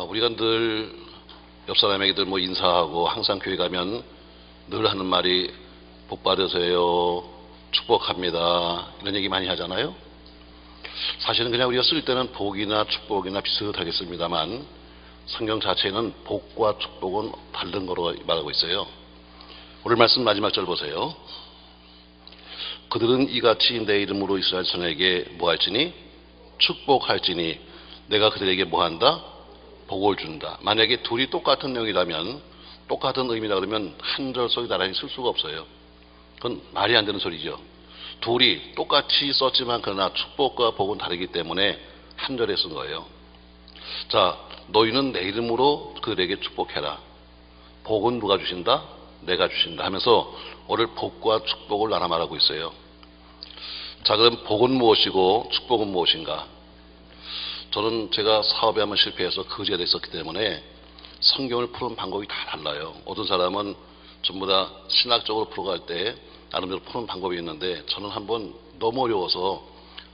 우리가 늘 옆 사람에게들 뭐 인사하고 항상 교회 가면 늘 하는 말이 복 받으세요, 축복합니다, 이런 얘기 많이 하잖아요. 사실은 그냥 우리가 쓸 때는 복이나 축복이나 비슷하겠습니다만 성경 자체는 복과 축복은 다른 거로 말하고 있어요. 오늘 말씀 마지막 절 보세요. 그들은 이같이 내 이름으로 이스라엘 성에게 뭐 할지니 축복할지니 내가 그들에게 뭐 한다? 복을 준다. 만약에 둘이 똑같은 내용이라면, 똑같은 의미라 그러면 한 절 속에 나란히 쓸 수가 없어요. 그건 말이 안 되는 소리죠. 둘이 똑같이 썼지만 그러나 축복과 복은 다르기 때문에 한 절에 쓴 거예요. 자, 너희는 내 이름으로 그들에게 축복해라. 복은 누가 주신다? 내가 주신다 하면서 오늘 복과 축복을 나눠 말하고 있어요. 자, 그럼 복은 무엇이고 축복은 무엇인가? 저는 제가 사업에 한번 실패해서 거지가 됐었기 때문에 성경을 푸는 방법이 다 달라요. 어떤 사람은 전부 다 신학적으로 풀어갈 때 나름대로 푸는 방법이 있는데 저는 한번 너무 어려워서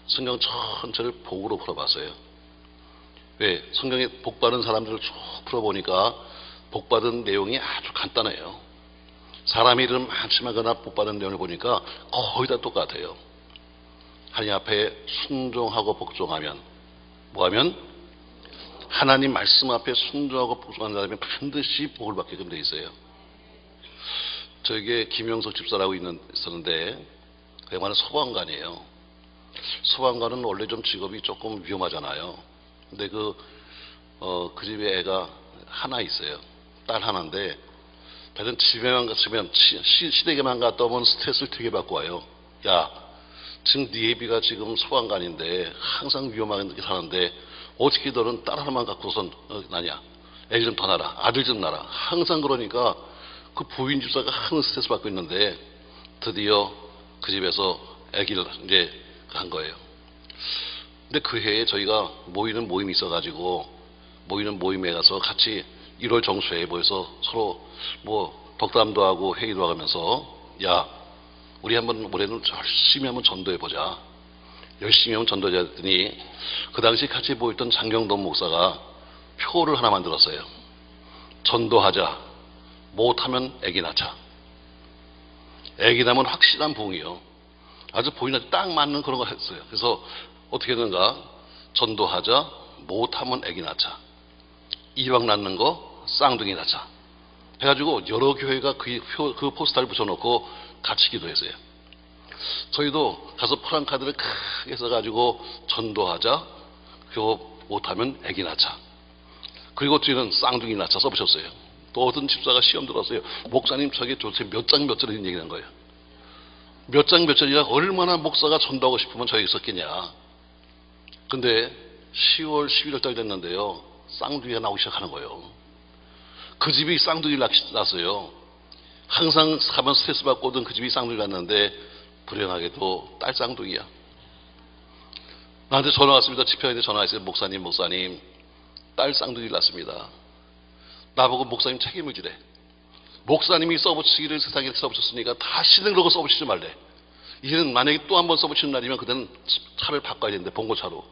성경 전체를 복으로 풀어봤어요. 왜? 성경에 복받은 사람들을 쭉 풀어보니까 복받은 내용이 아주 간단해요. 사람 이름 많지만 그러나 복받은 내용을 보니까 거의 다 똑같아요. 하나님 앞에 순종하고 복종하면 뭐하면? 하나님 말씀 앞에 순종하고 복종하는 사람이 반드시 복을 받게끔 돼 있어요. 저에게 김영석 집사라고 있었는데 그 양반은 소방관이에요. 소방관은 원래 좀 직업이 조금 위험하잖아요. 근데 그 집에 애가 하나 있어요. 딸 하나인데 다른 집에만 갔으면 시댁에만 갔다 오면 스트레스를 되게 받고 와요. 야, 지금 네 애비가 지금 소방관인데 항상 위험하게 사는데 어떻게 너는 딸 하나만 갖고선 나냐? 애기 좀 더 낳아라, 아들 좀 낳아라. 항상 그러니까 그 부인 집사가 항상 스트레스 받고 있는데 드디어 그 집에서 애기를 이제 한 거예요. 근데 그 해에 저희가 모이는 모임이 있어가지고 모이는 모임에 가서 같이 1월 정수회에 모여서 서로 뭐 덕담도 하고 회의도 하면서 야, 우리 한번 올해는 열심히 한번 전도해보자. 열심히 한번 전도해야 했더니 그 당시 같이 모였던 장경돈 목사가 표를 하나 만들었어요. 전도하자. 못하면 애기 낳자. 애기 낳으면 확실한 부흥이요. 아주 본인한테 딱 맞는 그런 걸 했어요. 그래서 어떻게 되는가? 전도하자. 못하면 애기 낳자. 이왕 낳는 거 쌍둥이 낳자. 해가지고 여러 교회가 그 포스터를 붙여놓고 같이 기도했어요. 저희도 가서 프랑카드를 크게 써가지고 전도하자. 그거 못하면 애기 낳자. 그리고 뒤에는 쌍둥이 낳자 써보셨어요. 또 어떤 집사가 시험 들었어요. 목사님 저게 도대체 몇 장 몇 절을 얘기하는 거예요. 몇 장 몇 절이라 얼마나 목사가 전도하고 싶으면 저기 있었겠냐. 근데 10월 11월 달 됐는데요, 쌍둥이가 나오기 시작하는 거예요. 그 집이 쌍둥이를 낳았어요. 항상 가면 스트레스 받고 오던 그 집이 쌍둥이를 낳았는데 불행하게도 딸 쌍둥이야. 나한테 전화 왔습니다. 집회하는데 전화 왔어요. 목사님 딸 쌍둥이를 낳았습니다. 나보고 목사님 책임을 지래. 목사님이 써붙이기를 세상에 써붙였으니까 다시는 그러고 써붙이지 말래. 이제는 만약에 또 한 번 써붙이는 날이면 그때는 차를 바꿔야 되는데 봉고차로.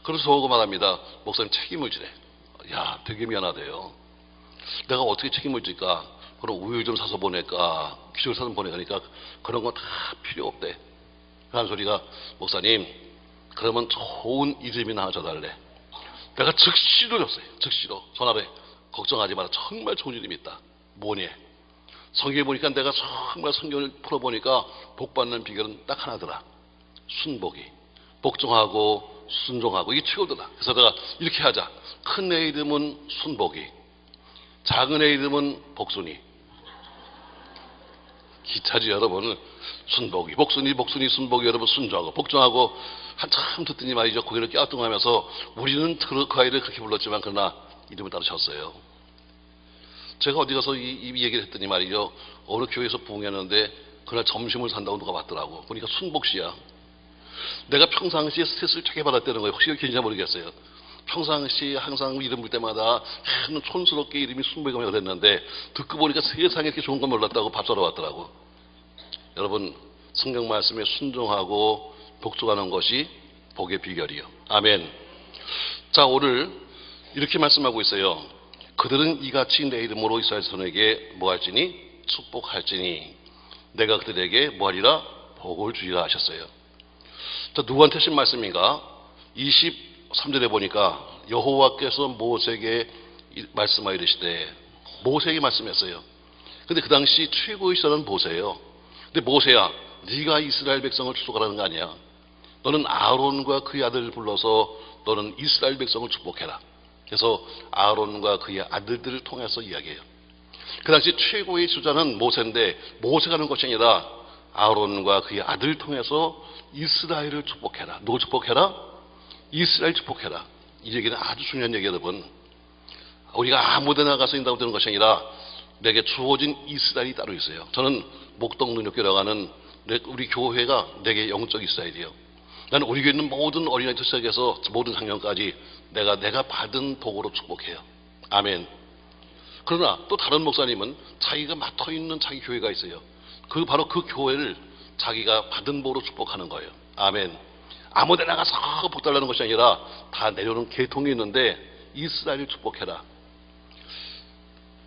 그래서 저보고 말합니다. 목사님 책임을 지래. 야, 되게 미안하대요. 내가 어떻게 책임을 질까? 그럼 우유 좀 사서 보낼까? 기술사좀 보내니까 그런 거 다 필요 없대. 하는 소리가 목사님 그러면 좋은 이름이나 하나 줘달래. 내가 즉시로 줬어요. 즉시로 전화로 해. 걱정하지 마라. 정말 좋은 이름이 있다. 뭐니? 성경에 보니까 내가 정말 성경을 풀어보니까 복받는 비결은 딱 하나더라. 순복이. 복종하고 순종하고 이게 최고더라. 그래서 내가 이렇게 하자. 큰 애 이름은 순복이, 작은 애 이름은 복순이. 기차지 여러분. 순복이, 복순이, 순복이 여러분 순종하고 복종하고 한참 듣더니 말이죠. 고개를 갸우뚱하면서 우리는 그 아이를 그렇게 불렀지만 그러나 이름을 따로 쳤어요. 제가 어디 가서 이 얘기를 했더니 말이죠. 어느 교회에서 부흥했는데 그날 점심을 산다고 누가 봤더라고. 보니까 순복씨야. 내가 평상시에 스트레스를 되게 받았다는 거예요. 혹시 기억인지 모르겠어요. 평상시 항상 이름 볼 때마다 촌스럽게 이름이 순복이가 그랬는데 듣고 보니까 세상에 이렇게 좋은 건 몰랐다고 밥 사러 왔더라고. 여러분, 성경 말씀에 순종하고 복종하는 것이 복의 비결이요. 아멘. 자, 오늘 이렇게 말씀하고 있어요. 그들은 이같이 내 이름으로 이스라엘 선에게 뭐할지니 축복할지니 내가 그들에게 뭐하리라 복을 주리라 하셨어요. 자, 누구한테 하신 말씀인가? 23절에 보니까 여호와께서 모세에게 말씀하여 이르시되, 모세에게 말씀했어요. 근데 그 당시 최고의 신하는 모세예요. 근데 모세야, 네가 이스라엘 백성을 축복하라는 거 아니야. 너는 아론과 그의 아들을 불러서 너는 이스라엘 백성을 축복해라. 그래서 아론과 그의 아들들을 통해서 이야기해요. 그 당시 최고의 주자는 모세인데 모세가 하는 것이 아니라 아론과 그의 아들을 통해서 이스라엘을 축복해라. 누굴 축복해라? 이스라엘 축복해라. 이 얘기는 아주 중요한 얘기예요, 여러분. 우리가 아무 데나 가서 인다고 되는 것이 아니라 내게 주어진 이스라엘이 따로 있어요. 저는 목동능력교라고 하는 우리 교회가 내게 영적 이스라엘이에요. 나는 우리 교회 있는 모든 어린아이부터 시작해서 모든 학년까지 내가 받은 복으로 축복해요. 아멘. 그러나 또 다른 목사님은 자기가 맡아 있는 자기 교회가 있어요. 바로 그 교회를 자기가 받은 복으로 축복하는 거예요. 아멘. 아무 데나 가서 복 달라는 것이 아니라 다 내려오는 계통이 있는데 이스라엘을 축복해라.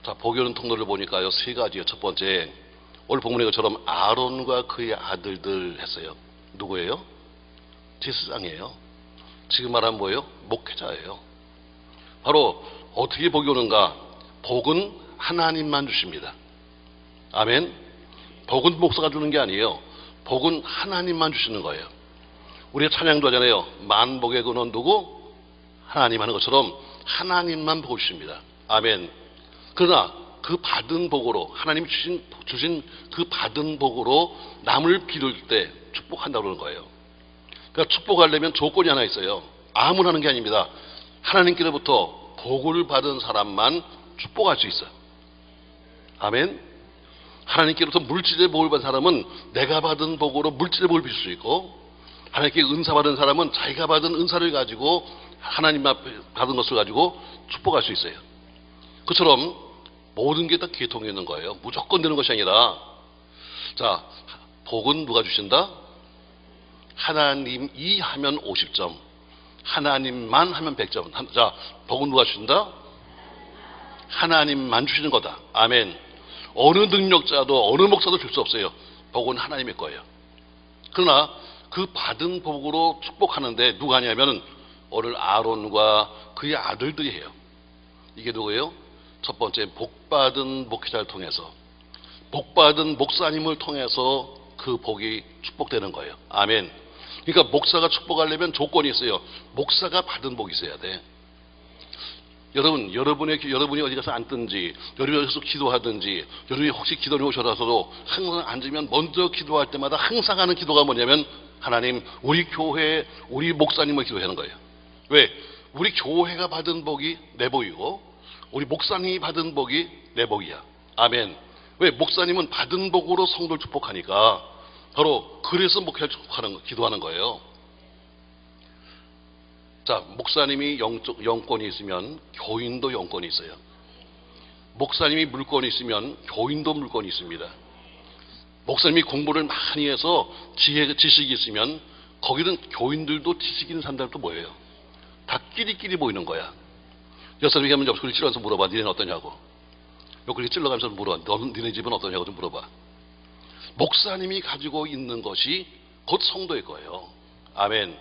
자, 복이 오는 통로를 보니까요, 세 가지요. 첫 번째, 오늘 본문의 것처럼 아론과 그의 아들들 했어요. 누구예요? 제사장이에요. 지금 말하면 뭐예요? 목회자예요. 바로 어떻게 복이 오는가? 복은 하나님만 주십니다. 아멘. 복은 목사가 주는 게 아니에요. 복은 하나님만 주시는 거예요. 우리가 찬양도 하잖아요. 만복의 근원 누구? 하나님 하는 것처럼 하나님만 복을 주십니다. 아멘. 그러나 그 받은 복으로, 하나님이 주신 그 받은 복으로 남을 기를 때 축복한다고 그러는 거예요. 그러니까 축복하려면 조건이 하나 있어요. 아무나 하는 게 아닙니다. 하나님께로부터 복을 받은 사람만 축복할 수 있어요. 아멘. 하나님께로부터 물질의 복을 받은 사람은 내가 받은 복으로 물질의 복을 빌 수 있고, 하나님께 은사 받은 사람은 자기가 받은 은사를 가지고 하나님 앞에 받은 것을 가지고 축복할 수 있어요. 그처럼 모든 게 다 계통이 있는 거예요. 무조건 되는 것이 아니라, 자, 복은 누가 주신다? 하나님이 하면 50점, 하나님만 하면 100점. 자, 복은 누가 주신다? 하나님만 주시는 거다. 아멘. 어느 능력자도 어느 목사도 줄 수 없어요. 복은 하나님의 거예요. 그러나 그 받은 복으로 축복하는데 누가 하냐면 오늘 아론과 그의 아들들이 해요. 이게 누구예요? 첫 번째, 복받은 목회자를 통해서, 복받은 목사님을 통해서 그 복이 축복되는 거예요. 아멘. 그러니까 목사가 축복하려면 조건이 있어요. 목사가 받은 복이 있어야 돼. 여러분이 어디 가서 앉든지, 여러분이 어디서 기도하든지, 여러분이 혹시 기도를 오셔서도 항상 앉으면 먼저 기도할 때마다 항상 하는 기도가 뭐냐면, 하나님, 우리 교회, 우리 목사님을 기도하는 거예요. 왜? 우리 교회가 받은 복이 내 복이고, 우리 목사님이 받은 복이 내 복이야. 아멘. 왜? 목사님은 받은 복으로 성도를 축복하니까, 바로 그래서 목회를 축복하는, 기도하는 거예요. 자, 목사님이 영권이 있으면 교인도 영권이 있어요. 목사님이 물권이 있으면 교인도 물권이 있습니다. 목사님이 공부를 많이 해서 지식이 있으면 거기는 교인들도 지식 있는 사람들도 뭐예요? 다 끼리끼리 보이는 거야. 여사님이 하면 옆구리 찔러서 물어봐. 니네는 어떠냐고. 옆구리 찔러가면서 물어. 니네 집은 어떠냐고 좀 물어봐. 목사님이 가지고 있는 것이 곧 성도의 거예요. 아멘.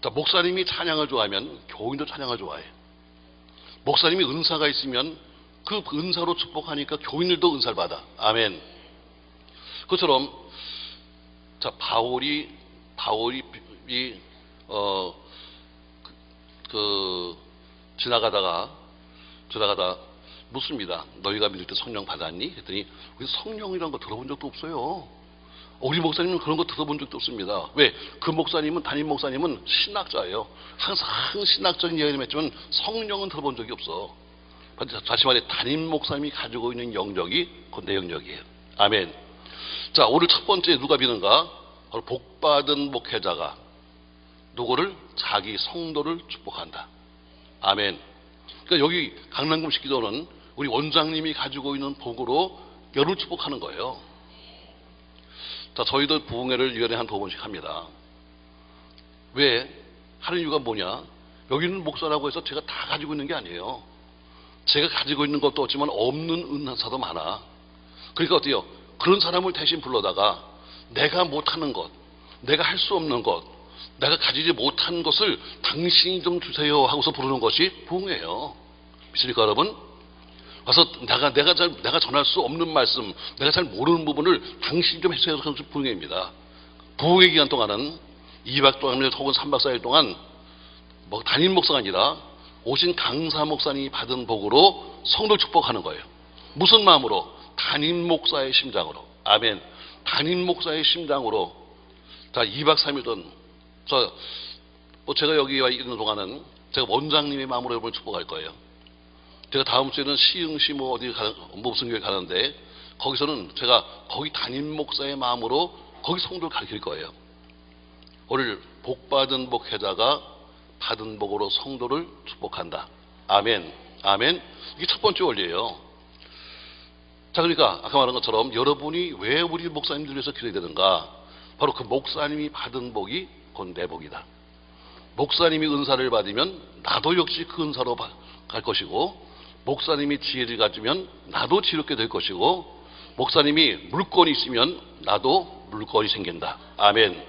자, 목사님이 찬양을 좋아하면 교인도 찬양을 좋아해. 목사님이 은사가 있으면 그 은사로 축복하니까 교인들도 은사를 받아. 아멘. 그처럼 자, 바울이 지나가다 묻습니다. 너희가 믿을 때 성령 받았니? 했더니 우리 성령이라는 거 들어본 적도 없어요. 우리 목사님은 그런 거 들어본 적도 없습니다. 왜? 그 목사님은, 담임 목사님은 신학자예요. 항상 신학적인 이야기를 했지만 성령은 들어본 적이 없어. 다시 말해, 담임 목사님이 가지고 있는 영역이 그 내 영역이에요. 아멘. 자, 오늘 첫 번째 누가 비는가? 바로 복받은 목회자가 누구를? 자기 성도를 축복한다. 아멘. 그러니까 여기 강남금식 기도는 우리 원장님이 가지고 있는 복으로 여를 축복하는 거예요. 자, 저희도 부흥회를 1년에 한 2번씩 합니다. 왜? 하는 이유가 뭐냐? 여기는 목사라고 해서 제가 다 가지고 있는 게 아니에요. 제가 가지고 있는 것도 없지만 없는 은사도 많아. 그러니까 어때요? 그런 사람을 대신 불러다가 내가 못하는 것, 내가 할 수 없는 것, 내가 가지지 못한 것을 당신이 좀 주세요 하고서 부르는 것이 부흥이에요. 믿습니까, 여러분? 와서 내가 전할 수 없는 말씀, 내가 잘 모르는 부분을 당신이 좀 해주세요 하는 것이 부흥입니다. 부흥의 기간 동안은 2박 동안 혹은 3박 4일 동안 뭐 담임 목사가 아니라 오신 강사 목사님이 받은 복으로 성도를 축복하는 거예요. 무슨 마음으로? 담임 목사의 심장으로. 아멘. 담임 목사의 심장으로. 자, 2박 3일은 제가 여기 와 있는 동안은 제가 원장님의 마음으로 여러분을 축복할 거예요. 제가 다음 주에는 시흥시 무슨 교회 가는데 거기서는 제가 거기 담임 목사의 마음으로 거기 성도를 가르칠 거예요. 오늘 복받은 목회자가 받은 복으로 성도를 축복한다. 아멘. 아멘. 이게 첫 번째 원리예요. 자, 그러니까 아까 말한 것처럼 여러분이 왜 우리 목사님들 위해서 기도해야 되는가? 바로 그 목사님이 받은 복이 곧 내 복이다. 목사님이 은사를 받으면 나도 역시 그 은사로 갈 것이고, 목사님이 지혜를 가지면 나도 지혜롭게 될 것이고, 목사님이 물건이 있으면 나도 물건이 생긴다. 아멘.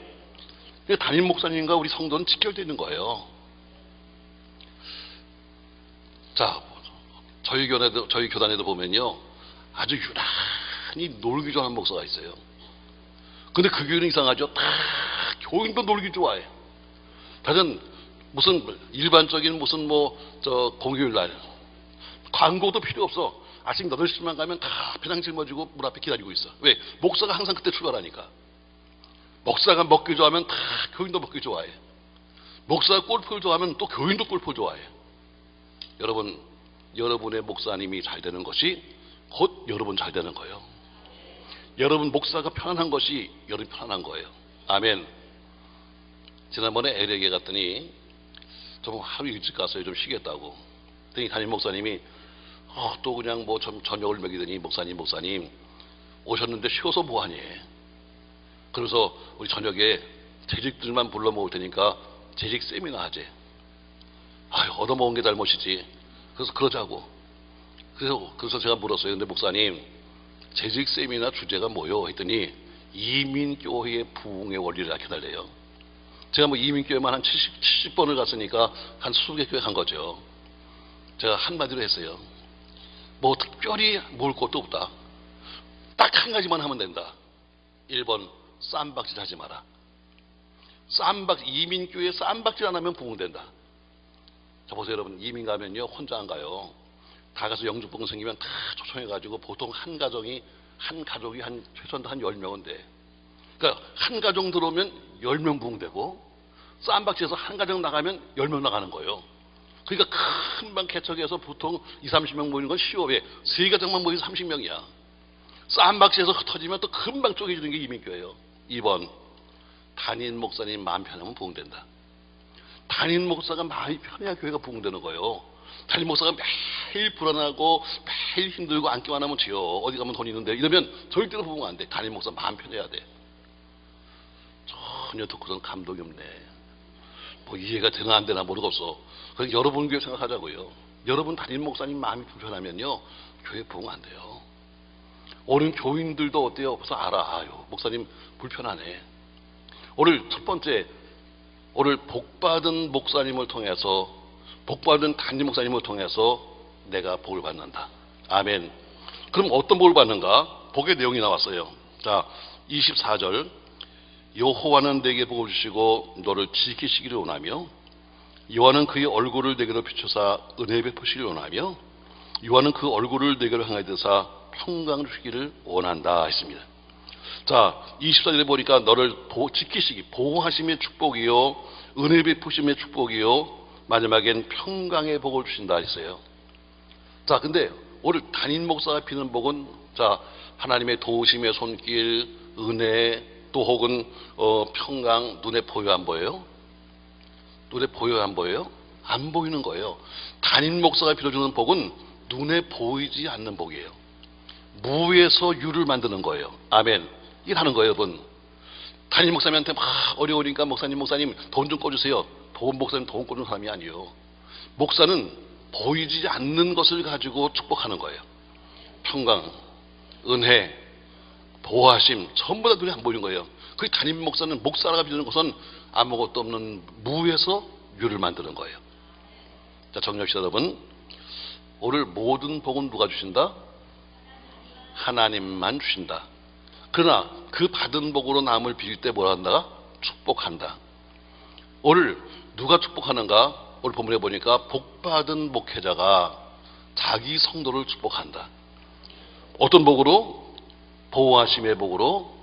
담임 목사님과 우리 성도는 직결되어 있는 거예요. 자, 저희 교단에도 보면요, 아주 유난히 놀기 좋아하는 목사가 있어요. 근데 그 교회는 이상하죠. 다 교인도 놀기 좋아해. 다른 무슨 일반적인 무슨 공휴일 날 광고도 필요 없어. 아침 8시만 가면 다 배낭 짊어지고 문 앞에 기다리고 있어. 왜? 목사가 항상 그때 출발하니까. 목사가 먹기 좋아하면 다 교인도 먹기 좋아해. 목사가 골프를 좋아하면 또 교인도 골프를 좋아해. 여러분, 여러분의 목사님이 잘 되는 것이 곧 여러분 잘 되는 거예요. 여러분 목사가 편안한 것이 여러분 편안한 거예요. 아멘. 지난번에 LA에 갔더니 좀 하루 일찍 가서 좀 쉬겠다고. 그랬더니 담임 목사님이 또 그냥 저녁을 먹이더니 목사님 오셨는데 쉬어서 뭐하니? 그래서 우리 저녁에 재직들만 불러 모을 테니까 재직 세미나 하재. 얻어먹은 게 잘못이지. 그래서 그러자고. 그래서 제가 물었어요. 근데 목사님, 재직 세미나 주제가 뭐요? 했더니 이민교회의 부흥의 원리를 알려달래요. 제가 이민교회만 한 70번을 갔으니까 한 20개 교회 간 거죠. 제가 한마디로 했어요. 특별히 모을 것도 없다. 딱 한 가지만 하면 된다. 1번, 쌈박질 하지 마라. 이민교회에 쌈박질 안 하면 부흥된다. 자, 보세요, 여러분. 이민 가면요, 혼자 안 가요. 다 가서 영주부흥 생기면 다 초청해가지고 보통 한 가족이 최소한 한 10명은 돼. 그러니까 한 가정 들어오면 10명 부흥되고, 쌈박질에서 한 가정 나가면 10명 나가는 거예요. 그러니까 금방 개척해서 보통 20-30명 모이는 건 쉬워. 왜? 세 가정만 모이면 30명이야. 쌈박질에서 흩어지면 또 금방 쪼개지는 게 이민교회예요. 2번, 담임 목사님 마음 편하면 부흥된다. 담임 목사가 마음이 편해야 교회가 부흥되는 거예요. 담임 목사가 매일 불안하고 매일 힘들고 앉기만 하면 지요. 어디 가면 돈 있는데 이러면 절대로 부흥 안 돼. 담임 목사 마음 편해야 돼. 전혀 듣고서는 감동이 없네. 이해가 되나 안 되나 모르겠어. 그래서 여러분 교회 생각하자고요. 여러분 담임 목사님 마음이 불편하면요, 교회 부흥 안 돼요. 오늘 교인들도 어때요? 벌써 알아. 목사님 불편하네. 오늘 첫 번째, 오늘 복받은 목사님을 통해서, 복받은 담임 목사님을 통해서 내가 복을 받는다. 아멘. 그럼 어떤 복을 받는가? 복의 내용이 나왔어요. 자, 24절. 여호와는 내게 복을 주시고 너를 지키시기를 원하며, 여호와는 그의 얼굴을 내게로 비추사 은혜 베푸시기를 원하며, 여호와는 그 얼굴을 내게로 향하여 드사 평강을 주시기를 원한다 했습니다. 자, 24절에 보니까 너를 지키시기, 보호하심의 축복이요, 은혜 베푸심의 축복이요, 마지막엔 평강의 복을 주신다 했어요. 자, 근데 오늘 담임 목사가 비는 복은, 자, 하나님의 도우심의 손길, 은혜, 또 혹은 평강, 눈에 보여 안 보여요? 눈에 보여 안 보여요? 안 보이는 거예요. 담임 목사가 빌어주는 복은 눈에 보이지 않는 복이에요. 무에서 유를 만드는 거예요. 아멘. 이게 하는 거예요, 여러분. 담임 목사님한테 막 어려우니까 목사님 돈 좀 꺼주세요. 목사님 돈 꾸는 사람이 아니에요. 목사는 보이지 않는 것을 가지고 축복하는 거예요. 평강, 은혜, 보호하심 전부 다 눈에 안 보이는 거예요. 그 담임 목사는 목사라가 비는 것은 아무것도 없는 무에서 유를 만드는 거예요. 자, 정리합시다 여러분. 오늘 모든 복은 누가 주신다? 하나님만 주신다. 그러나 그 받은 복으로 남을 빌 때 뭐라 한다? 축복한다. 오늘 누가 축복하는가? 오늘 본문에 보니까 복받은 목회자가 자기 성도를 축복한다. 어떤 복으로? 보호하심의 복으로,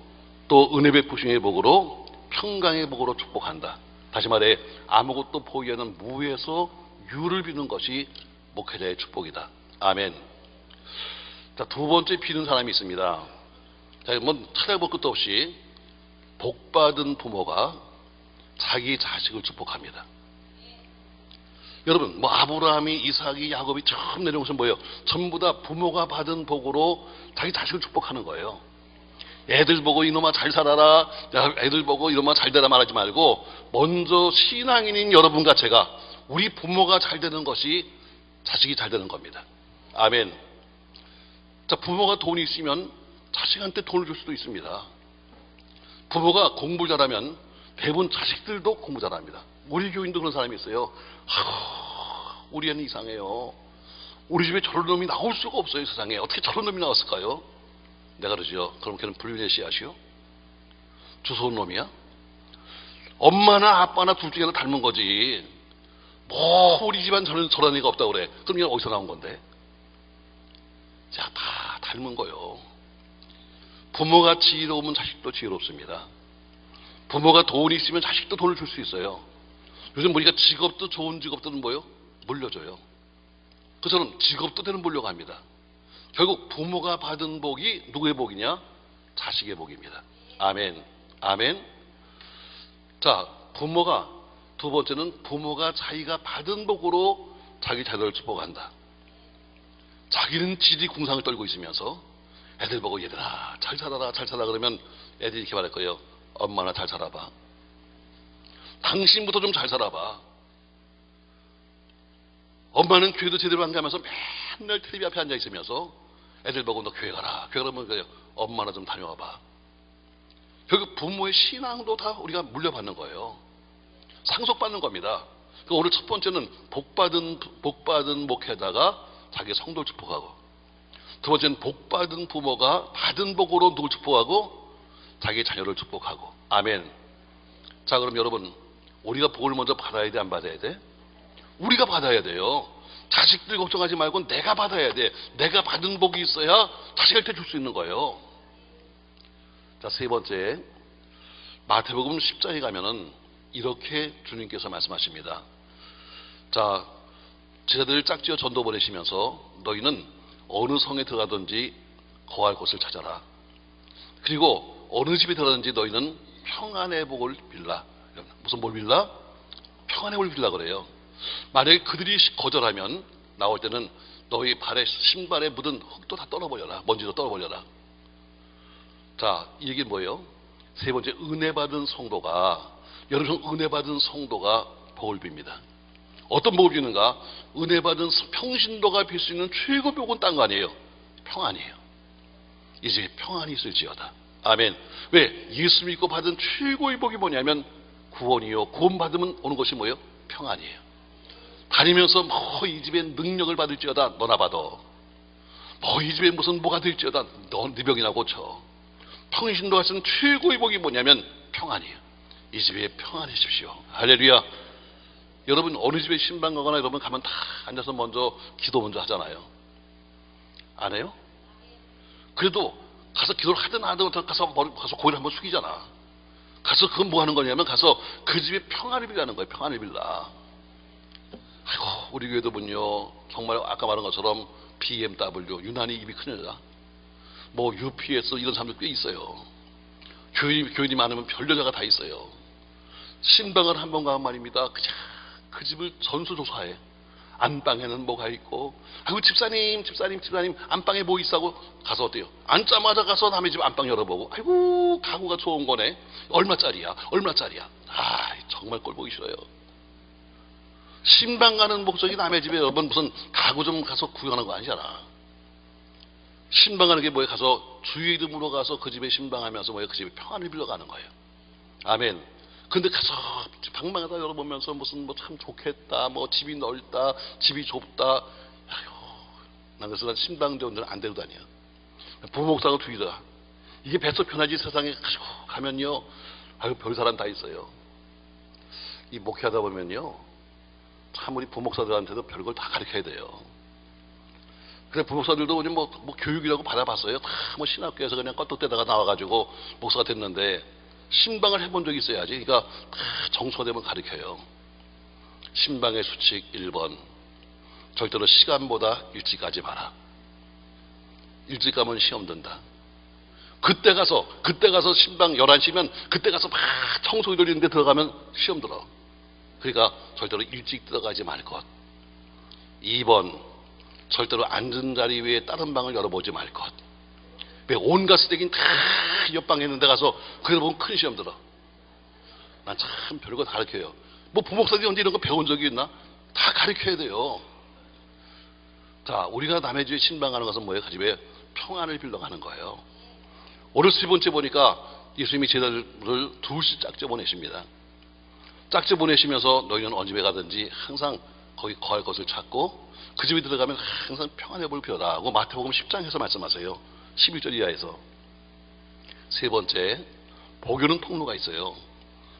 또 은혜 베푸심의 복으로, 평강의 복으로 축복한다. 다시 말해 아무것도 보이지 않는 무에서 유를 비는 것이 목회자의 축복이다. 아멘. 자, 두 번째 비는 사람이 있습니다. 자, 뭐 찾아볼 것도 없이 복받은 부모가 자기 자식을 축복합니다. 여러분, 뭐 아브라함이, 이삭이, 야곱이 처음 내려온 것은 뭐예요? 전부 다 부모가 받은 복으로 자기 자식을 축복하는 거예요. 애들 보고 이놈아 잘 살아라, 애들 보고 이놈아 잘 되라 말하지 말고 먼저 신앙인인 여러분과 제가 우리 부모가 잘 되는 것이 자식이 잘 되는 겁니다. 아멘. 자, 부모가 돈이 있으면 자식한테 돈을 줄 수도 있습니다. 부모가 공부 잘하면 대부분 자식들도 공부 잘합니다. 우리 교인도 그런 사람이 있어요. 우리 애는 이상해요. 우리 집에 저런 놈이 나올 수가 없어요. 세상에 어떻게 저런 놈이 나왔을까요? 내가 그러죠. 그럼 걔는 불륜의 씨앗이요? 주워온 놈이야? 엄마나 아빠나 둘 중에 하나 닮은 거지. 뭐 우리 집안 저런 애가 없다고 그래. 그럼 얘는 어디서 나온 건데? 자, 다 닮은 거요. 부모가 지혜로우면 자식도 지혜롭습니다. 부모가 돈이 있으면 자식도 돈을 줄 수 있어요. 요즘 보니까 직업도 좋은 직업들은 뭐요? 물려줘요. 그처럼 직업도 되는 물려갑니다. 결국 부모가 받은 복이 누구의 복이냐? 자식의 복입니다. 아멘. 아멘. 자, 부모가, 두 번째는 부모가 자기가 받은 복으로 자기 자녀를 축복한다. 자기는 지리궁상을 떨고 있으면서 애들 보고 얘들아 잘 살아라 잘 살아 그러면 애들이 이렇게 말할 거예요. 엄마나 잘 살아봐. 당신부터 좀 잘 살아봐. 엄마는 교회도 제대로 안 가면서 맨날 텔레비 앞에 앉아 있으면서 애들 보고 너 교회 가라. 교회 가면 그래요. 엄마나 좀 다녀와봐. 결국 부모의 신앙도 다 우리가 물려받는 거예요. 상속받는 겁니다. 오늘 첫 번째는 복받은 목회자가 자기 성도를 축복하고, 두 번째는 복받은 부모가 받은 복으로 누굴 축복하고 자기 자녀를 축복하고. 아멘. 자, 그럼 여러분, 우리가 복을 먼저 받아야 돼, 안 받아야 돼? 우리가 받아야 돼요. 자식들 걱정하지 말고 내가 받아야 돼. 내가 받은 복이 있어야 자식한테 줄 수 있는 거예요. 자, 세 번째, 마태복음 10장에 가면은 이렇게 주님께서 말씀하십니다. 자, 제자들을 짝지어 전도 보내시면서 너희는 어느 성에 들어가든지 거할 곳을 찾아라. 그리고 어느 집에 들어가든지 너희는 평안의 복을 빌라. 무슨 뭘 빌라? 평안의 복을 빌라 그래요. 만약에 그들이 거절하면 나올 때는 너희 발에 신발에 묻은 흙도 다 떨어버려라. 먼지도 떨어버려라. 자, 이 얘기는 뭐예요? 세 번째, 은혜 받은 성도가, 여러분 은혜 받은 성도가 복을 빕니다. 어떤 복을 비는가? 은혜 받은 평신도가 빌 수 있는 최고 복은 딴 거 아니에요. 평안이에요. 이 집에 평안이 있을지어다. 아멘. 왜? 예수 믿고 받은 최고의 복이 뭐냐면 구원이요. 구원 받으면 오는 것이 뭐예요? 평안이에요. 다니면서 뭐 이 집에 능력을 받을지어다. 너나 받아. 뭐 이 집에 무슨 뭐가 될지어다. 너 네 병이나 고쳐. 평신도가 쓴 최고의 복이 뭐냐면 평안이에요. 이 집에 평안해십시오. 할렐루야. 여러분 어느 집에 신방 가거나 여러분 가면 다 앉아서 먼저 기도 먼저 하잖아요. 안 해요? 그래도 가서 기도를 하든 안 하든 가서 고개를 한번 숙이잖아. 가서 그건 뭐 하는 거냐면 가서 그 집에 평안을 빌라는 거예요. 평안을 빌라. 아이고 우리 교회도 보면요 정말 아까 말한 것처럼 BMW 유난히 입이 큰 여자, 뭐 UPS 이런 사람들 꽤 있어요. 교인이 많으면 별 여자가 다 있어요. 신방을 한 번 가면 말입니다. 그냥 그 집을 전수조사해. 안방에는 뭐가 있고, 아이고 집사님 안방에 뭐 있다고 가서 어때요? 앉자마자 가서 남의 집 안방 열어보고, 아이고 가구가 좋은 거네. 얼마짜리야? 아 정말 꼴 보기 싫어요. 신방 가는 목적이 남의 집에 여러분 무슨 가구 좀 가서 구경하는 거 아니잖아. 신방 가는 게 뭐예요? 가서 주의 이름으로 가서 그 집에 신방하면서 뭐예요? 그 집에 평안을 빌려가는 거예요. 아멘. 근데 가서 방방하다 열어보면서 무슨 뭐 참 좋겠다, 뭐 집이 넓다, 집이 좁다. 아유, 난 그래서 난 신방대원들은 안 데리고 다녀. 부목사고 두이더라. 이게 뱃속 편하지 세상에 가면요. 아유, 별 사람 다 있어요. 이 목회하다 보면요. 참 우리 부목사들한테도 별걸 다 가르쳐야 돼요. 그래, 부목사들도 뭐 교육이라고 받아봤어요. 다 뭐 신학교에서 그냥 껐떡대다가 나와가지고 목사가 됐는데 신방을 해본 적이 있어야지. 그러니까 다 정서가 되면 가르쳐요. 신방의 수칙 1번. 절대로 시간보다 일찍 가지 마라. 일찍 가면 시험 든다. 그때 가서 신방 11시면 그때 가서 막 청소기 돌리는데 들어가면 시험 들어. 그러니까 절대로 일찍 들어가지 말 것. 2번. 절대로 앉은 자리 위에 다른 방을 열어보지 말 것. 왜 온갖 쓰레기는 다 옆방에 있는 데 가서 그걸 보면 큰 시험 들어. 난 참 별거 다 가르쳐요. 뭐 부목사들이 언제 이런 거 배운 적이 있나? 다 가르쳐야 돼요. 자, 우리가 남의 집에 신방하는 것은 뭐예요? 그 집에 평안을 빌려가는 거예요. 오늘 세 번째 보니까 예수님이 제자들을 둘씩 짝져 보내십니다. 짝져 보내시면서 너희는 어느 집에 가든지 항상 거기 거할 것을 찾고 그 집에 들어가면 항상 평안해 볼 필요다 하고 마태복음 10장에서 말씀하세요. 11절 이하에서. 세 번째, 복요는 통로가 있어요.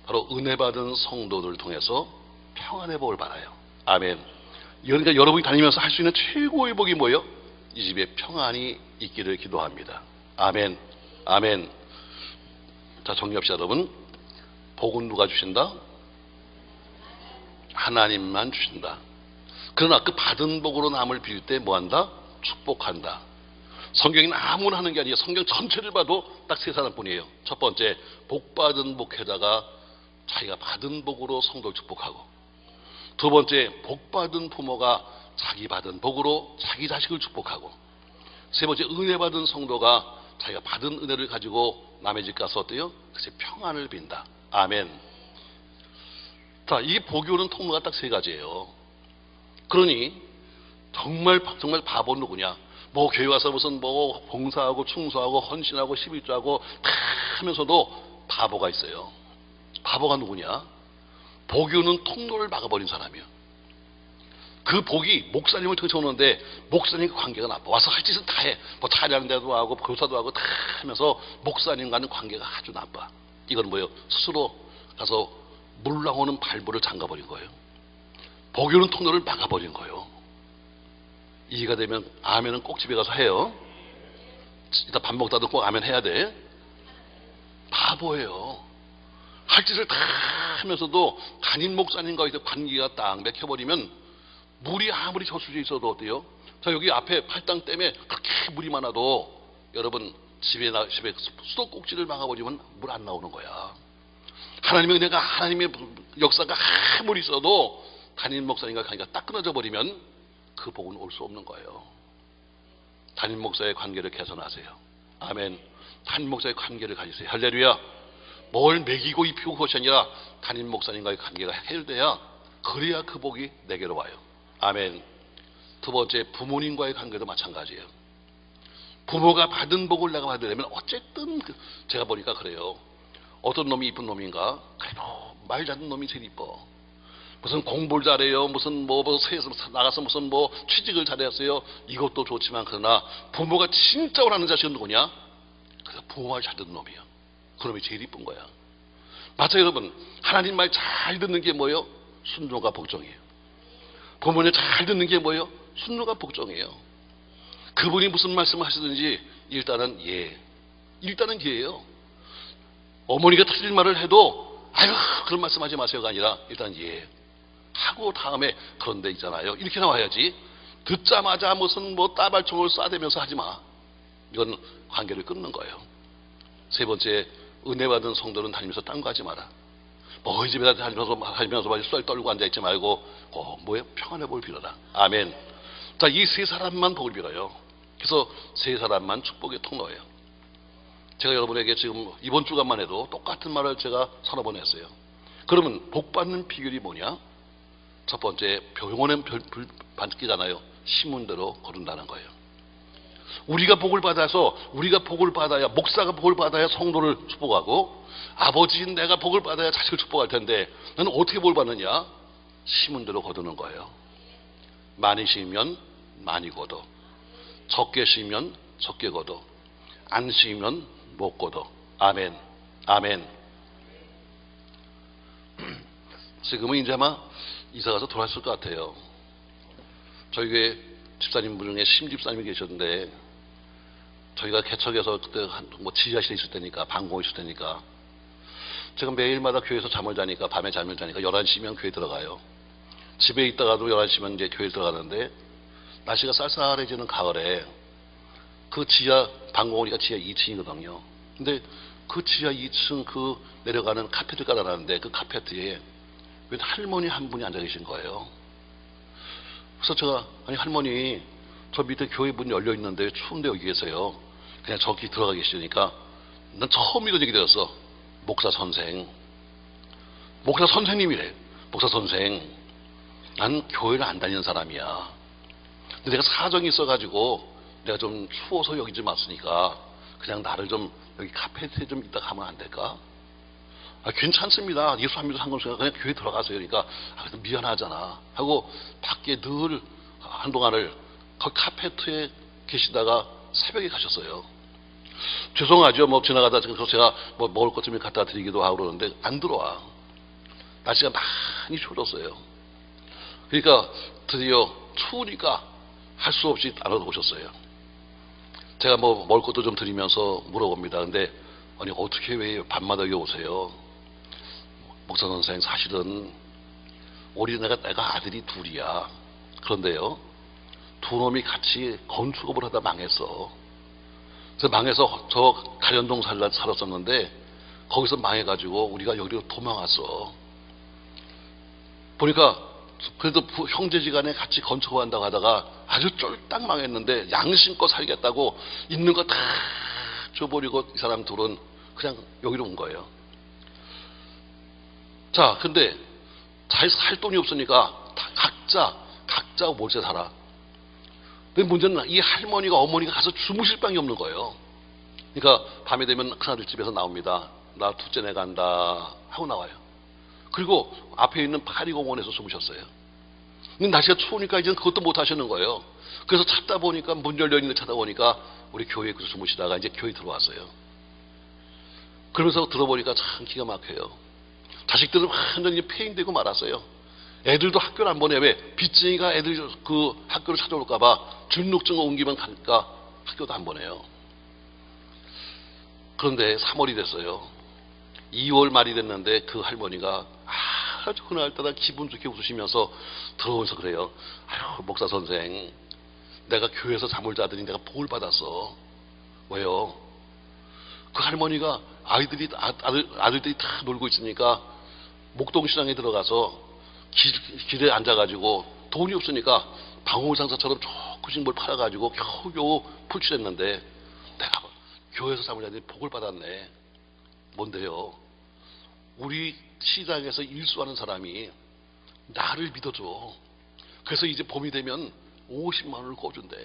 바로 은혜 받은 성도들을 통해서 평안해 복을 받아요. 아멘. 그러니까 여러분이 다니면서 할 수 있는 최고의 복이 뭐예요? 이 집에 평안이 있기를 기도합니다. 아멘. 아멘. 자, 정리합시다, 여러분. 복은 누가 주신다? 하나님만 주신다. 그러나 그 받은 복으로 남을 빌 때 뭐한다? 축복한다. 성경에는 아무나 하는 게 아니에요. 성경 전체를 봐도 딱 세 사람뿐이에요. 첫 번째, 복받은 목회자가 자기가 받은 복으로 성도를 축복하고, 두 번째, 복받은 부모가 자기 받은 복으로 자기 자식을 축복하고, 세 번째, 은혜 받은 성도가 자기가 받은 은혜를 가지고 남의 집 가서 어때요? 그래서 평안을 빈다. 아멘. 자, 이 복요는 통로가 딱 세 가지예요. 그러니 정말 바보 누구냐? 뭐 교회 와서 무슨 뭐 봉사하고 충성하고 헌신하고 11조하고 다 하면서도 바보가 있어요. 바보가 누구냐? 복요는 통로를 막아버린 사람이야. 그 복이 목사님을 통해서 오는데 목사님 관계가 나빠. 와서 할 짓은 다 해. 뭐 차리하는 데도 하고 교사도 하고 다 하면서 목사님과는 관계가 아주 나빠. 이건 뭐예요? 스스로 가서 물 나오는 발부를 잠가버린 거예요. 복요는 통로를 막아버린 거예요. 이해가 되면 아멘은 꼭 집에 가서 해요. 이따 밥 먹다도 꼭 아멘 해야 돼. 바보예요. 할 짓을 다 하면서도 담임 목사님과의 관계가 딱 맥혀버리면 물이 아무리 저수지에 있어도 어때요? 자, 여기 앞에 팔당 댐에 그렇게 물이 많아도 여러분 집에 수도꼭지를 막아버리면 물 안 나오는 거야. 하나님의 은혜가, 하나님의 역사가 아무리 있어도 담임 목사님과 관계가 딱 끊어져 버리면 그 복은 올 수 없는 거예요. 담임 목사의 관계를 개선하세요. 아멘. 담임 목사의 관계를 가지세요. 할렐루야. 뭘 먹이고 입히고 그것이 아니라 담임 목사님과의 관계가 해결돼야, 그래야 그 복이 내게로 와요. 아멘. 두 번째, 부모님과의 관계도 마찬가지예요. 부모가 받은 복을 내가 받으려면 어쨌든 제가 보니까 그래요. 어떤 놈이 이쁜 놈인가? 그래도 말 잘하는 놈이 제일 이뻐. 무슨 공부를 잘해요. 무슨 뭐 나가서 무슨 뭐 취직을 잘했어요. 이것도 좋지만 그러나 부모가 진짜 원하는 자식은 누구냐? 그래서 부모 말 잘 듣는 놈이야. 그 놈이 제일 이쁜 거야. 맞아요, 여러분. 하나님 말 잘 듣는 게 뭐예요? 순종과 복종이에요. 부모님 잘 듣는 게 뭐예요? 순종과 복종이에요. 그분이 무슨 말씀을 하시든지 일단은 일단은 예예요. 어머니가 틀린 말을 해도 아유 그런 말씀하지 마세요가 아니라 일단 하고 다음에 그런데 있잖아요. 이렇게 나와야지. 듣자마자 무슨 뭐 따발총을 쏴대면서 하지 마. 이건 관계를 끊는 거예요. 세 번째, 은혜 받은 성도는 다니면서 딴 거 하지 마라. 뭐 이 집에 다니면서 썰 떨고 앉아있지 말고 뭐예요? 평안해 볼 빌어라. 아멘. 자, 이 세 사람만 복을 빌어요. 그래서 세 사람만 축복의 통로예요. 제가 여러분에게 지금 이번 주간만 해도 똑같은 말을 제가 서너 번 했어요. 그러면 복 받는 비결이 뭐냐? 첫 번째, 병원엔 반기잖아요. 신문대로 거둔다는 거예요. 우리가 복을 받아야, 목사가 복을 받아야 성도를 축복하고, 아버지인 내가 복을 받아야 자식을 축복할 텐데, 너는 어떻게 복을 받느냐? 신문대로 거두는 거예요. 많이 심으면 많이 거둬. 적게 심으면 적게 거둬. 안 심으면 못 거둬. 아멘. 아멘. 지금은 이제 아마 이사가서 돌아왔을 것 같아요. 저희 교회 집사님 중에 심집사님이 계셨는데, 저희가 개척해서 그때 뭐 지하실에 있을 때니까, 방공에 있을 때니까, 제가 매일마다 교회에서 잠을 자니까, 밤에 잠을 자니까 11시면 교회 들어가요. 집에 있다가도 11시면 이제 교회 들어가는데, 날씨가 쌀쌀해지는 가을에 그 지하 방공호니까 지하 2층이거든요. 근데 그 지하 2층 그 내려가는 카페트 깔아놨는데, 그 카페트에 웬 할머니 한 분이 앉아 계신 거예요. 그래서 제가, 아니 할머니, 저 밑에 교회 문 열려 있는데 추운데 여기 계세요. 그냥 저기 들어가 계시니까, 난 처음 이런 얘기 들었어. 목사 선생. 목사 선생님이래. 목사 선생. 난 교회를 안 다니는 사람이야. 근데 내가 사정이 있어가지고 내가 좀 추워서 여기 좀 왔으니까 그냥 나를 좀 여기 카페트에 좀 이따 가면 안 될까? 아, 괜찮습니다. 예수 안 믿어도 상관없으니까 그냥 교회 들어가세요. 그러니까 미안하잖아 하고 밖에 늘 한동안을 그 카페트에 계시다가 새벽에 가셨어요. 죄송하죠. 뭐 지나가다 제가 뭐 먹을 것 좀 갖다 드리기도 하고 그러는데 안 들어와. 날씨가 많이 추워졌어요. 그러니까 드디어 추우니까 할 수 없이 따라 오셨어요. 제가 뭐 먹을 것도 좀 드리면서 물어봅니다. 근데 아니 어떻게 왜 밤마다 여기 오세요? 목사 선생, 사실은 우리 내가 아들이 둘이야. 그런데요, 두 놈이 같이 건축업을 하다 망했어. 그래서 망해서 저 가련동 살았었는데 거기서 망해가지고 우리가 여기로 도망왔어. 보니까 그래도 형제지간에 같이 건축을 한다고 하다가 아주 쫄딱 망했는데, 양심껏 살겠다고 있는 거 다 줘버리고 이 사람 둘은 그냥 여기로 온 거예요. 자, 근데 살 돈이 없으니까 다 각자 몰래 살아. 근데 문제는 이 할머니가, 어머니가 가서 주무실 방이 없는 거예요. 그러니까 밤에 되면 큰아들 집에서 나옵니다. 나 둘째 내 간다 하고 나와요. 그리고 앞에 있는 파리공원에서 주무셨어요. 근데 날씨가 추우니까 이제는 그것도 못 하시는 거예요. 그래서 찾다 보니까, 문 열려있는 거 찾다 보니까 우리 교회에 주무시다가 이제 교회 들어왔어요. 그러면서 들어보니까 참 기가 막혀요. 자식들은 완전히 폐인되고 말았어요. 애들도 학교를 안 보내. 왜? 빚쟁이가 애들 그 학교를 찾아올까봐 주민등록증을 옮기면 가니까 학교도 안 보내요. 그런데 3월이 됐어요. 2월 말이 됐는데 그 할머니가 아주 그날따라 기분 좋게 웃으시면서 들어오면서 그래요. 아유, 목사 선생, 내가 교회에서 잠을 자더니 내가 복을 받았어. 왜요? 그 할머니가 아들들이 다 놀고 있으니까 목동시장에 들어가서 길에 앉아가지고 돈이 없으니까 방울상사처럼 조금씩 뭘 팔아가지고 겨우겨우 풀칠했는데, 내가 교회에서 잠을 자더니 복을 받았네. 뭔데요? 우리 시장에서 일수하는 사람이 나를 믿어줘. 그래서 이제 봄이 되면 50만 원을 꿔준대.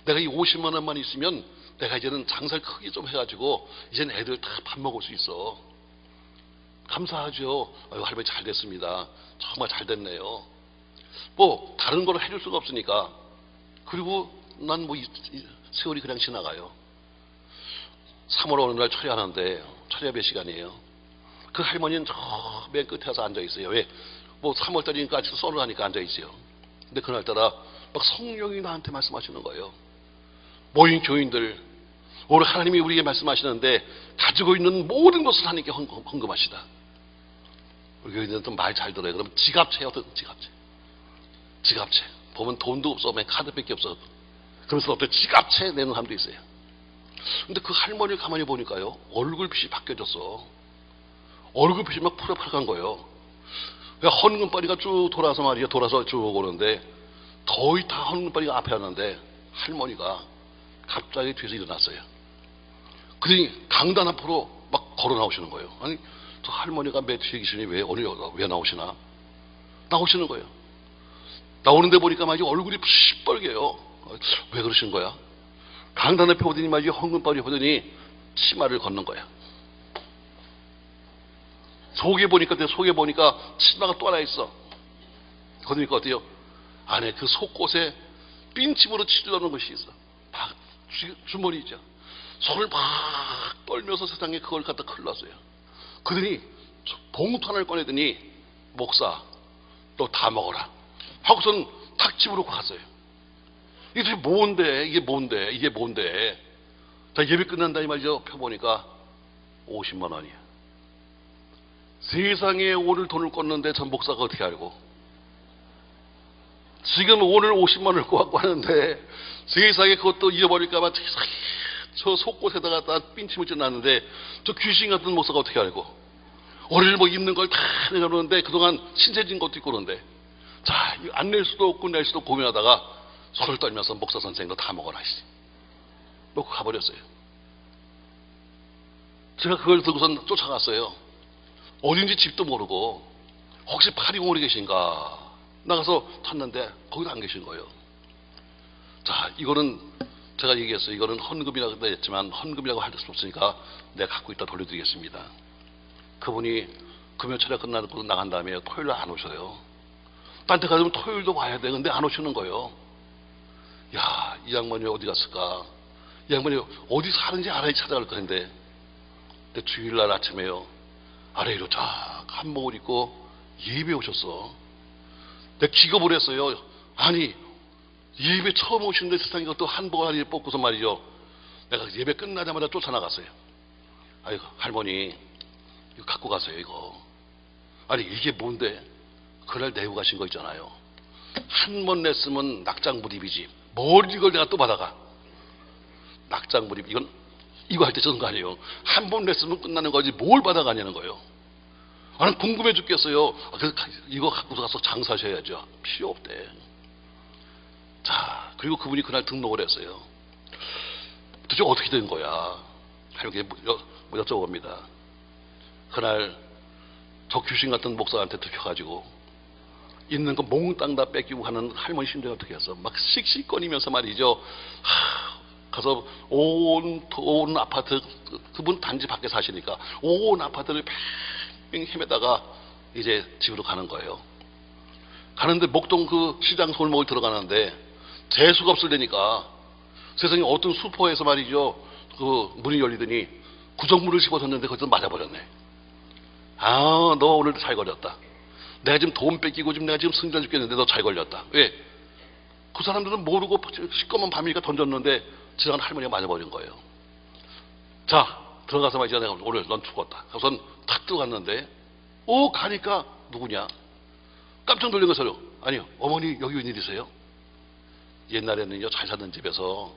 내가 이 50만 원만 있으면 내가 이제는 장사를 크게 좀 해가지고 이제는 애들 다 밥 먹을 수 있어. 감사하죠. 아유, 할머니 잘 됐습니다. 정말 잘 됐네요. 뭐 다른 걸 해줄 수가 없으니까. 그리고 난 뭐 세월이 그냥 지나가요. 3월 어느 날 철야하는데, 철야배 시간이에요. 그 할머니는 저 맨 끝에 와서 앉아있어요. 왜? 뭐 3월달이니까 아직도 썰을 하니까 앉아있어요. 근데 그날따라 막 성령이 나한테 말씀하시는 거예요. 모인 교인들, 오늘 하나님이 우리에게 말씀하시는데 가지고 있는 모든 것을 하나님께 헌금하시다. 우리 교인들은 좀 말 잘 들어요. 그럼 지갑채, 어떤 지갑채. 보면 돈도 없어. 맨 카드밖에 없어. 그러면서 어떤 지갑채 내는 사람도 있어요. 근데 그 할머니를 가만히 보니까요, 얼굴빛이 바뀌어졌어. 얼굴빛이 막 푸릇푸릇한 거예요. 헌금바리가 쭉 돌아서 말이야, 돌아서 쭉 오는데, 거의 다 헌금바리가 앞에 왔는데, 할머니가 갑자기 뒤에서 일어났어요. 그러니 강단 앞으로 막 걸어 나오시는 거예요. 아니, 저 할머니가 매 뒤에 계시니 왜 나오시나? 나오시는 거예요. 나오는데 보니까 말이죠, 얼굴이 시뻘개요. 왜 그러신 거야? 강단 옆에 오더니 말이죠, 황금바위 보더니 치마를 걷는 거야. 속에 보니까, 내 속에 보니까 치마가 또 하나 있어. 그러니까 어때요? 안에 그 속곳에 빈집으로 치르려는 것이 있어. 막 주머니 있죠. 손을 막 떨면서 세상에 그걸 갖다 흘렀어요. 그러더니 봉투 하나를 꺼내더니, 목사 너 다 먹어라 하고선 탁 집으로 갔어요. 이게 뭔데? 이게 뭔데? 이게 뭔데? 자, 예배 끝난다니 말이죠. 펴보니까 50만 원이야. 세상에 오늘 돈을 껐는데 전 목사가 어떻게 알고? 지금 오늘 50만 원을 꽂고 하는데 세상에 그것도 잃어버릴까봐 저 속곳에다가 다 빈침을 찔렀는데 저 귀신 같은 목사가 어떻게 알고? 오늘 뭐 입는 걸 다 내려놓는데 그동안 신세진 것도 있고 그런데, 자, 안 낼 수도 없고 낼 수도 고민하다가 손을 떨면서 목사 선생님 너 다 먹어라 놓고 가버렸어요. 제가 그걸 듣고선 쫓아갔어요. 어딘지 집도 모르고 혹시 파리공원에 계신가 나가서 찾는데 거기도 안 계신 거예요. 자, 이거는 제가 얘기했어요. 이거는 헌금이라고 했지만 헌금이라고 할 수 없으니까 내가 갖고 있다 돌려드리겠습니다. 그분이 금요철에 끝나고 나간 다음에 토요일에 안 오셔요. 딴 데 가면 토요일도 와야 돼. 근데 안 오시는 거예요. 야, 이 양반이 어디 갔을까? 이 양반이 어디 사는지 알아야 찾아갈 건데. 근데 주일날 아침에요, 아래로 쫙 한복을 입고 예배 오셨어. 내가 기겁을 했어요. 아니, 예배 처음 오시는데 세상에 또 한복을 하나 뽑고서 말이죠. 내가 예배 끝나자마자 쫓아나갔어요. 아이고, 할머니, 이거 갖고 가세요, 이거. 아니, 이게 뭔데? 그날 내고 가신 거 있잖아요. 한 번 냈으면 낙장불입이지. 뭘 이걸 내가 또 받아가? 낙장불입. 이건, 이거 할 때 저런 거 아니에요. 한 번 냈으면 끝나는 거지 뭘 받아가냐는 거예요. 나는 궁금해 죽겠어요. 이거 갖고서 가서 장사하셔야죠. 필요 없대. 자, 그리고 그분이 그날 등록을 했어요. 도대체 어떻게 된 거야? 이렇게 여쭤봅니다. 그날 저 귀신 같은 목사한테 들켜가지고 있는 거 몽땅 다 뺏기고 가는 할머니 심정이 어떻게 했어? 막 씩씩거리면서 말이죠. 가서 온 아파트, 그분 단지 밖에 사시니까 온 아파트를 뺑뺑 헤매다가 이제 집으로 가는 거예요. 가는데 목동 그 시장 골목을 들어가는데 재수가 없을래니까 세상에 어떤 슈퍼에서 말이죠. 그 문이 열리더니 구정물을 집어줬는데 거기서 맞아버렸네. 아, 너 오늘 잘 걸렸다. 내가 지금 돈 뺏기고 지금 내가 지금 승질 죽겠는데 너 잘 걸렸다. 왜? 그 사람들은 모르고 시꺼먼 밤이니까 던졌는데 지나간 할머니가 맞아버린 거예요. 자, 들어가서 말이죠. 내가 오늘 넌 죽었다. 그래서 탁 들어갔는데 가니까 누구냐? 깜짝 놀란 것으로, 아니요, 어머니 여기 웬일이세요? 옛날에는요, 잘 사는 집에서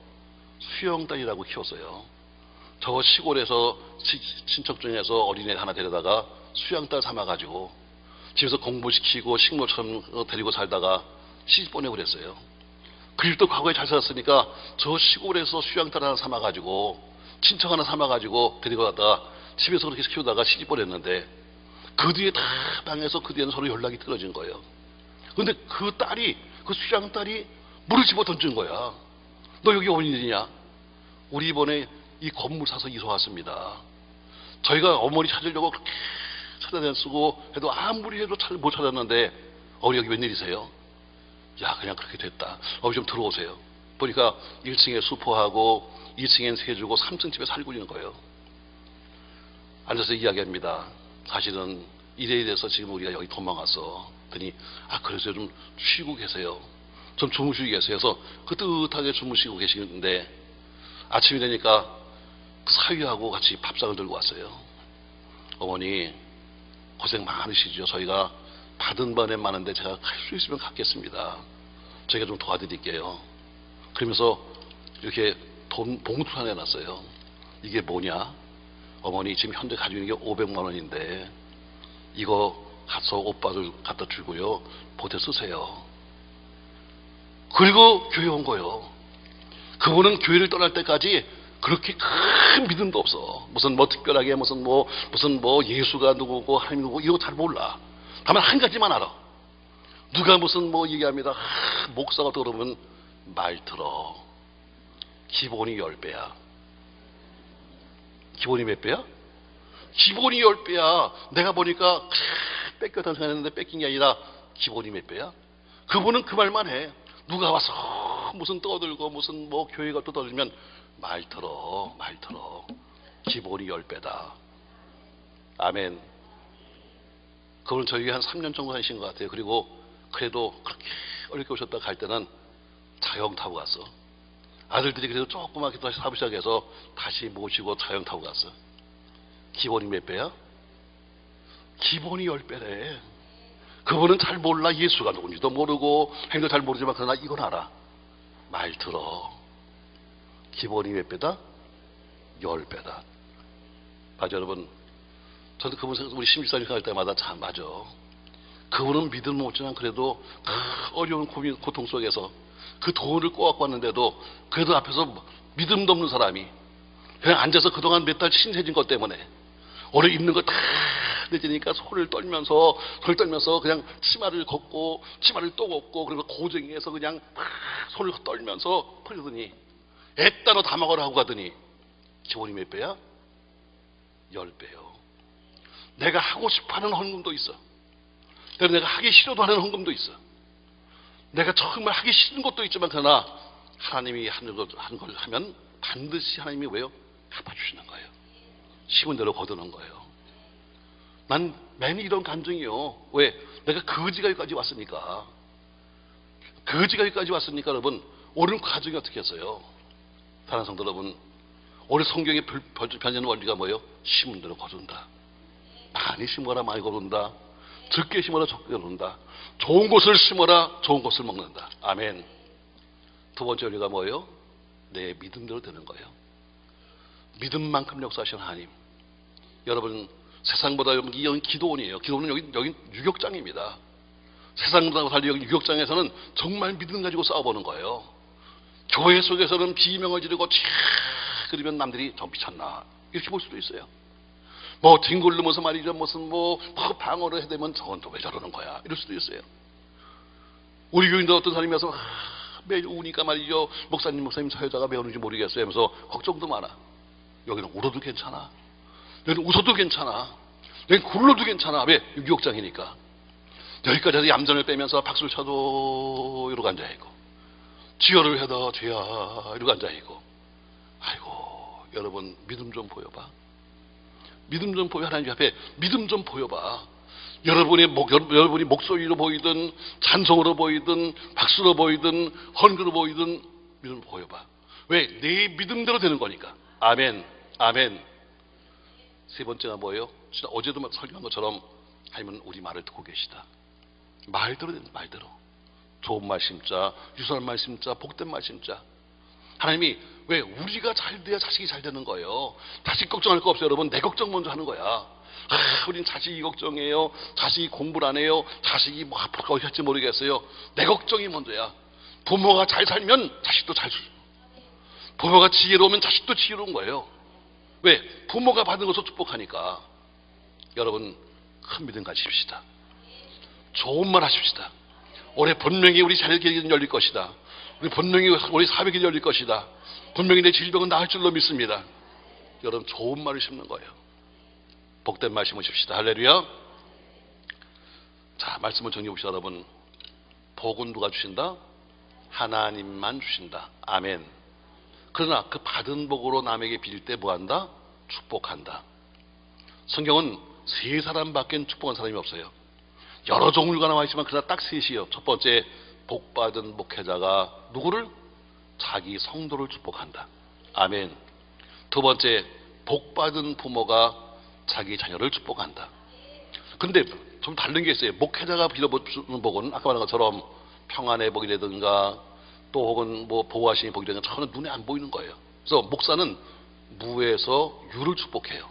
수영딸이라고 키웠어요. 저 시골에서 친척 중에서 어린애 하나 데려다가 수양딸 삼아가지고 집에서 공부시키고 식모처럼 데리고 살다가 시집 보내고 그랬어요. 그 집도 과거에 잘 살았으니까 저 시골에서 수양딸 하나 삼아가지고 친척 하나 삼아가지고 데리고 갔다가 집에서 그렇게 키우다가 시집 보냈는데 그 뒤에 다 방에서 그 뒤에는 서로 연락이 틀어진 거예요. 근데 그 딸이, 그 수양딸이 물을 집어 던진 거야. 너 여기 어린이냐? 우리 이번에 이 건물 사서 이사 왔습니다. 저희가 어머니 찾으려고 그렇게 찾아다녔고 해도 아무리 해도 못 찾았는데 어머니 여기 웬일이세요? 야, 그냥 그렇게 됐다. 좀 들어오세요. 보니까 1층에 수포하고 2층엔 세주고 3층 집에 살고 있는 거예요. 앉아서 이야기합니다. 사실은 이래 이래서 지금 우리가 여기 도망왔어. 그랬더니 그래서 좀 쉬고 계세요. 좀 주무시고 계세요. 그래서 그 뜨뜻하게 주무시고 계시는데 아침이 되니까 그 사위하고 같이 밥상을 들고 왔어요. 어머니 고생 많으시죠. 저희가 받은 바는 많은데 제가 갈 수 있으면 갖겠습니다. 저희가 좀 도와드릴게요. 그러면서 이렇게 돈 봉투 하나 내놨어요. 이게 뭐냐? 어머니 지금 현재 가지고 있는 게 500만 원인데 이거 가서 오빠들 갖다 주고요. 보태 쓰세요. 그리고 교회 온 거예요. 그분은 교회를 떠날 때까지 그렇게 큰 믿음도 없어. 무슨 특별하게 무슨 예수가 누구고 하나님 누구고 이거 잘 몰라. 다만 한 가지만 알아. 누가 무슨 뭐 얘기합니다. 목사가 들어오면 말 들어. 기본이 10배야. 기본이 몇 배야? 기본이 10배야. 내가 보니까 뺏겼다는 생각했는데 뺏긴 게 아니라 기본이 몇 배야? 그분은 그 말만 해. 누가 와서 무슨 떠들고 무슨 뭐 교회가 또 떠들면 말 들어. 기본이 10배다. 아멘. 그분 저에게 한 3년 정도 하신 것 같아요. 그리고 그래도 그렇게 어렵게 오셨다 갈 때는 자영 타고 갔어. 아들들이 그래도 조그맣게 다시 사부 시작해서 다시 모시고 자영 타고 갔어. 기본이 몇 배야? 기본이 10배래. 그분은 잘 몰라. 예수가 누군지도 모르고 행도 잘 모르지만 그러나 이건 알아. 말 들어. 기본이 몇 배다? 10배다. 맞아 여러분. 저는 그분 생각 우리 심지사님 생각할 때마다 참 맞아. 그분은 믿음 못 지만 그래도 어려운 고통 속에서 그 돈을 꼬아갖고 왔는데도 그래도 앞에서 믿음도 없는 사람이 그냥 앉아서 그동안 몇 달 신세진 것 때문에 오래 있는 거 다 내지니까 손을 떨면서 그냥 치마를 걷고 치마를 또 걷고 그리고 고쟁이에서 그냥 손을 떨면서 퍼르더니 애따로 다 먹으라 하고 가더니 기본이 몇 배야? 10배요. 내가 하고 싶어하는 헌금도 있어. 내가 하기 싫어도 하는 헌금도 있어. 내가 정말 하기 싫은 것도 있지만 그러나 하나님이 하는 걸 하면 반드시 하나님이 왜요? 갚아주시는 거예요. 심은 대로 거두는 거예요. 난 매일 이런 감정이요. 왜? 내가 거지가 여기까지 왔으니까. 거지가 여기까지 왔으니까 여러분 오늘 가정이 어떻게 했어요? 사랑하는 성도 여러분, 오늘 성경에 변하는 원리가 뭐예요? 심은 대로 거둔다. 많이 심어라 많이 거둔다. 적게 심어라 적게 거둔다. 좋은 것을 심어라 좋은 것을 먹는다. 아멘. 두 번째 원리가 뭐예요? 내 믿음대로 되는 거예요. 믿음만큼 역사하시는 하나님. 여러분 세상보다 여기 기도원이에요. 기도원은 여기 유격장입니다. 세상보다 달리 여기 유격장에서는 정말 믿음 가지고 싸워보는 거예요. 교회 속에서는 비명을 지르고 그러면 남들이 저 미쳤나 이렇게 볼 수도 있어요. 뭐 뒹굴르면서 말이죠. 무슨 뭐 방어를 해대면 저건 또 왜 저러는 거야 이럴 수도 있어요. 우리 교인도 어떤 사람이 와서 매일 우니까 말이죠. 목사님 저 여자가 왜 오는지 모르겠어요 하면서 걱정도 많아. 여기는 울어도 괜찮아. 여기는 웃어도 괜찮아. 여기는 굴러도 괜찮아. 왜? 유격장이니까. 여기까지 해서 얌전을 빼면서 박수를 쳐도 이러고 앉아있고 지혈을 해도 죄야 이러고 앉아있고. 아이고 여러분 믿음 좀 보여봐. 믿음 좀 보여. 하나님 앞에 믿음 좀 보여봐. 여러분이 목소리로 보이든 찬송으로 보이든 박수로 보이든 헌금으로 보이든 믿음 보여봐. 왜? 내 믿음대로 되는 거니까. 아멘. 아멘. 세 번째가 뭐예요? 진짜 어제도 설교한 것처럼 하나님은 우리 말을 듣고 계시다. 말대로 된다. 말대로. 좋은 말 심자, 유선한 말 심자, 복된 말 심자. 하나님이 왜? 우리가 잘 돼야 자식이 잘 되는 거예요. 자식 걱정할 거 없어요. 여러분 내 걱정 먼저 하는 거야. 우린 자식이 걱정해요. 자식이 공부를 안 해요. 자식이 뭐 앞으로 어떻게 할지 모르겠어요. 내 걱정이 먼저야. 부모가 잘 살면 자식도 잘 살고 부모가 지혜로우면 자식도 지혜로운 거예요. 왜? 부모가 받은 것을 축복하니까. 여러분 큰 믿음 가지십시다. 좋은 말 하십시다. 올해 분명히 우리 자녀 길은 열릴 것이다. 분명히 우리 사백이 열릴 것이다. 분명히 내 질병은 나을 줄로 믿습니다. 여러분 좋은 말을 심는 거예요. 복된 말 심으십시다. 할렐루야. 자, 말씀을 정리해 봅시다. 여러분 복은 누가 주신다? 하나님만 주신다. 아멘. 그러나 그 받은 복으로 남에게 빌 때 뭐한다? 축복한다. 성경은 세 사람밖에 축복한 사람이 없어요. 여러 종류가 나와 있지만 그러나 딱 셋이요. 첫 번째 복받은 목회자가 누구를? 자기 성도를 축복한다. 아멘. 두 번째 복받은 부모가 자기 자녀를 축복한다. 근데 좀 다른 게 있어요. 목회자가 빌어주는 복은 아까 말한 것처럼 평안의 복이라든가 또 혹은 뭐 보호하시는 복이라든가 전혀 눈에 안 보이는 거예요. 그래서 목사는 무에서 유를 축복해요.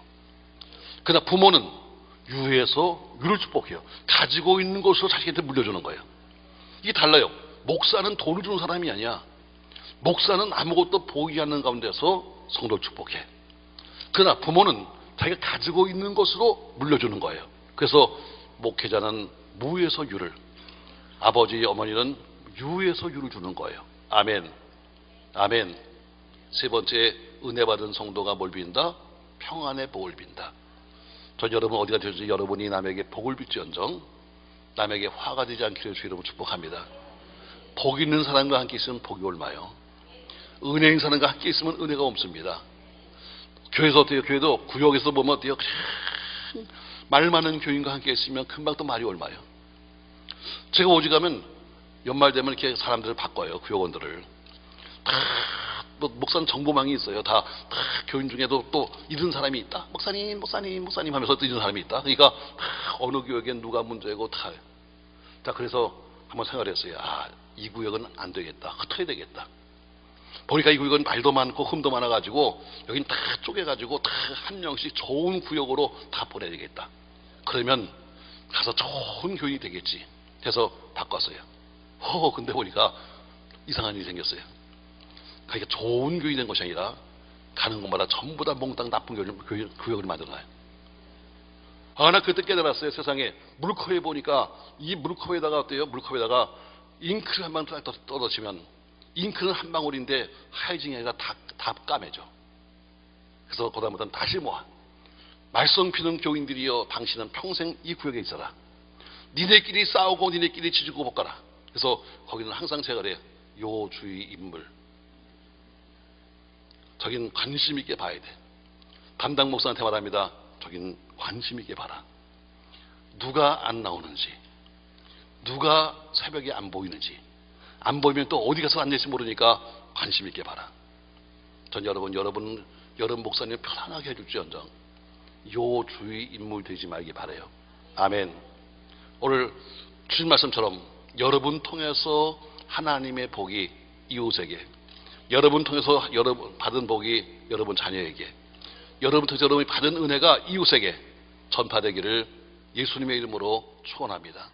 그러나 부모는 유에서 유를 축복해요. 가지고 있는 것으로 자식한테 물려주는 거예요. 이게 달라요. 목사는 돈을 주는 사람이 아니야. 목사는 아무것도 보이지 않는 가운데서 성도를 축복해. 그러나 부모는 자기가 가지고 있는 것으로 물려주는 거예요. 그래서 목회자는 무에서 유를, 아버지 어머니는 유에서 유를 주는 거예요. 아멘. 아멘. 세 번째, 은혜 받은 성도가 뭘 빈다? 평안의 복을 빈다. 전 여러분 어디가 되든지 여러분이 남에게 복을 빚지언정 남에게 화가 되지 않기를 주 이름으로 축복합니다. 복 있는 사람과 함께 있으면 복이 옮아요. 은혜 있는 사람과 함께 있으면 은혜가 없습니다. 교회에서 어때요? 교회도 구역에서 보면 어때요? 말 많은 교인과 함께 있으면 금방 또 말이 옮아요. 제가 오직하면 연말 되면 이렇게 사람들을 바꿔요. 구역원들을. 뭐 목사는 정보망이 있어요. 다 교인 중에도 또 이런 사람이 있다. 목사님 하면서 또 이런 사람이 있다. 그러니까 어느 교역엔 누가 문제고 다. 자, 그래서 한번 생각했어요. 이 구역은 안 되겠다. 흩어야 되겠다. 보니까 이 구역은 말도 많고 흠도 많아가지고 여긴 다 쪼개가지고 다 한 명씩 좋은 구역으로 다 보내야 되겠다. 그러면 가서 좋은 교인이 되겠지. 해서 바꿨어요. 근데 보니까 이상한 일이 생겼어요. 그러니까 좋은 교인이 된 것이 아니라 가는 곳마다 전부 다 몽땅 나쁜 구역을 만들어놔요. 나 그때 깨달았어요. 세상에 물컵에 보니까 이 물컵에다가 어때요? 물컵에다가 잉크를 한 방 떨어지면 잉크는 한 방울인데 하얘진 게 아니라 다 까매져. 그래서 그다음부터는 다시 모아. 말썽 피는 교인들이여 당신은 평생 이 구역에 있어라. 니네끼리 싸우고 니네끼리 지지고 볶아라. 그래서 거기는 항상 제가 그래요. 요 주의 인물. 저긴 관심 있게 봐야 돼. 담당 목사한테 말합니다. 저긴 관심 있게 봐라. 누가 안 나오는지, 누가 새벽에 안 보이는지, 안 보이면 또 어디 가서 앉아있을지 모르니까 관심 있게 봐라. 전 여러분 목사님 편안하게 해줄지언정 요 주의 인물 되지 말기 바라요. 아멘. 오늘 주신 말씀처럼 여러분 통해서 하나님의 복이 이웃에게, 여러분 통해서 여러분 받은 복이 여러분 자녀에게, 여러분 통해서 여러분이 받은 은혜가 이웃에게 전파되기를 예수님의 이름으로 축원합니다.